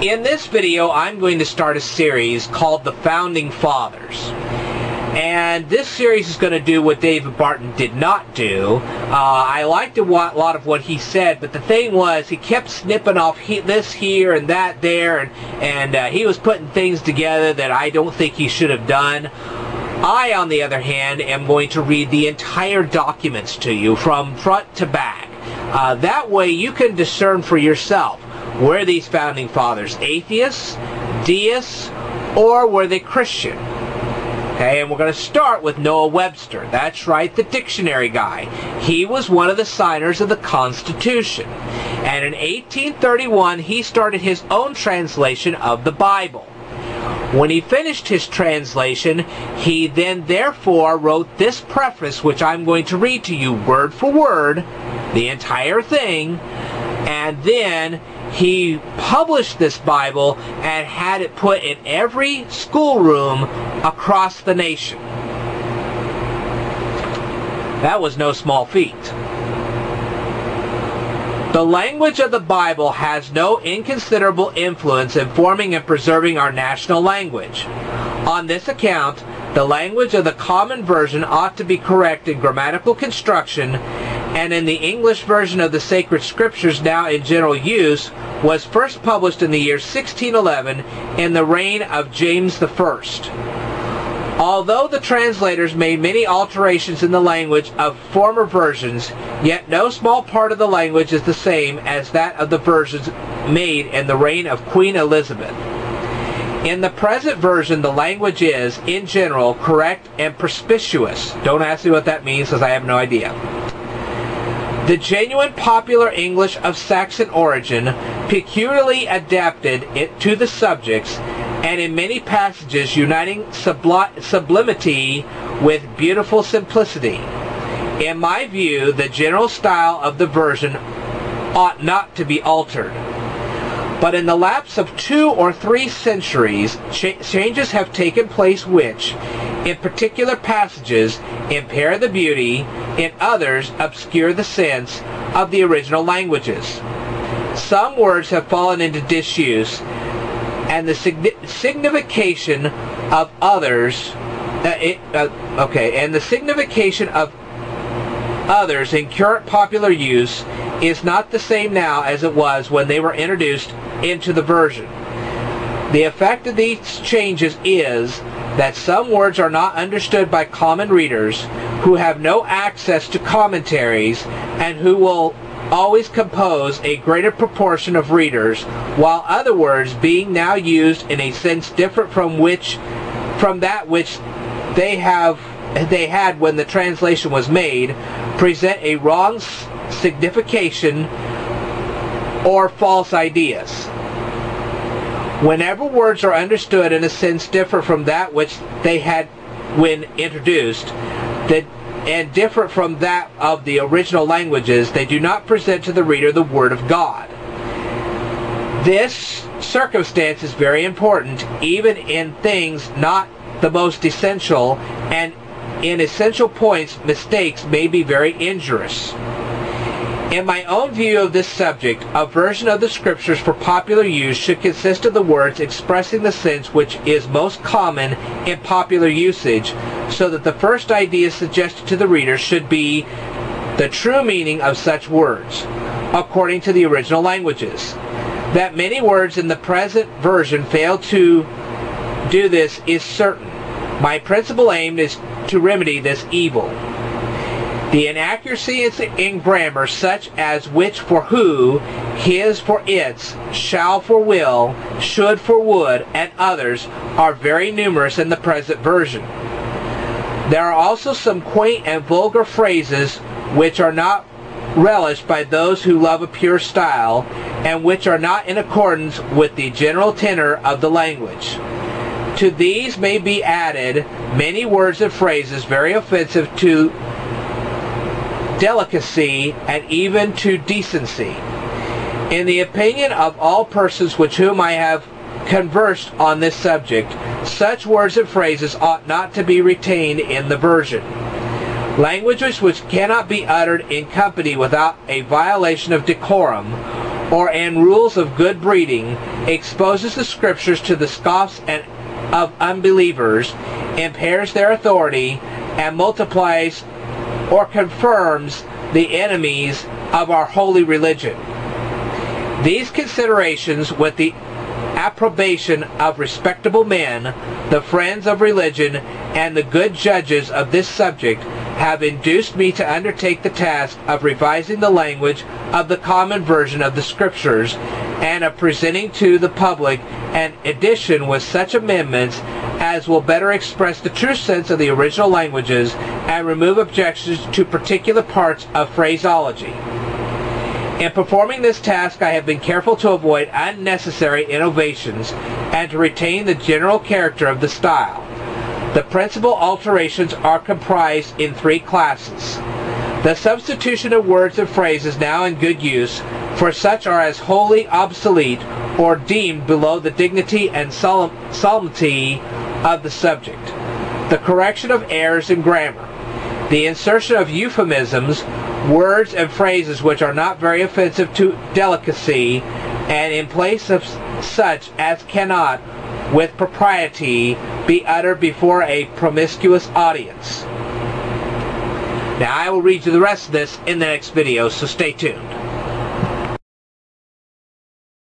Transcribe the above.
In this video, I'm going to start a series called The Founding Fathers. And this series is going to do what David Barton did not do. I liked a lot of what he said, but the thing was, he kept snipping off this here and that there, and he was putting things together that I don't think he should have done. I, on the other hand, am going to read the entire documents to you from front to back. That way you can discern for yourself, were these founding fathers atheists, deists, or were they Christian? Okay, and we're going to start with Noah Webster. That's right, the dictionary guy. He was one of the signers of the Constitution. And in 1831, he started his own translation of the Bible. When he finished his translation, he then therefore wrote this preface, which I'm going to read to you word for word, the entire thing, and then he published this Bible and had it put in every schoolroom across the nation. That was no small feat. The language of the Bible has no inconsiderable influence in forming and preserving our national language. On this account, the language of the common version ought to be correct in grammatical construction, and in the English version of the sacred scriptures now in general use was first published in the year 1611 in the reign of James I. Although the translators made many alterations in the language of former versions, yet no small part of the language is the same as that of the versions made in the reign of Queen Elizabeth. In the present version, the language is, in general, correct and perspicuous. Don't ask me what that means, because I have no idea. The genuine popular English of Saxon origin, peculiarly adapted it to the subjects, and in many passages uniting sublimity with beautiful simplicity. In my view, the general style of the version ought not to be altered. But in the lapse of 2 or 3 centuries, changes have taken place which, in particular passages, impair the beauty, in others obscure the sense of the original languages. Some words have fallen into disuse, and the signification of others, in current popular use is not the same now as it was when they were introduced into the version. The effect of these changes is that some words are not understood by common readers who have no access to commentaries and who will always compose a greater proportion of readers, while other words, being now used in a sense different from that which they had when the translation was made, present a wrong signification or false ideas. Whenever words are understood in a sense different from that which they had when introduced, and different from that of the original languages, they do not present to the reader the Word of God. This circumstance is very important, even in things not the most essential, and in essential points, mistakes may be very injurious. In my own view of this subject, a version of the Scriptures for popular use should consist of the words expressing the sense which is most common in popular usage, so that the first idea suggested to the reader should be the true meaning of such words, according to the original languages. That many words in the present version fail to do this is certain. My principal aim is to remedy this evil. The inaccuracies in grammar, such as which for who, his for its, shall for will, should for would, and others, are very numerous in the present version. There are also some quaint and vulgar phrases which are not relished by those who love a pure style, and which are not in accordance with the general tenor of the language. To these may be added many words and phrases very offensive to delicacy and even to decency. In the opinion of all persons with whom I have conversed on this subject, such words and phrases ought not to be retained in the version. Languages which cannot be uttered in company without a violation of decorum, or in rules of good breeding, exposes the Scriptures to the scoffs of unbelievers, impairs their authority, and multiplies or confirms the enemies of our holy religion. These considerations, with the approbation of respectable men, the friends of religion, and the good judges of this subject, have induced me to undertake the task of revising the language of the common version of the Scriptures, and of presenting to the public an edition with such amendments as will better express the true sense of the original languages and remove objections to particular parts of phraseology. In performing this task, I have been careful to avoid unnecessary innovations and to retain the general character of the style. The principal alterations are comprised in 3 classes. The substitution of words and phrases now in good use, for such are as wholly obsolete or deemed below the dignity and solemnity of the subject. The correction of errors in grammar. The insertion of euphemisms, words and phrases which are not very offensive to delicacy, and in place of such as cannot, with propriety, be uttered before a promiscuous audience. Now I will read you the rest of this in the next video, so stay tuned.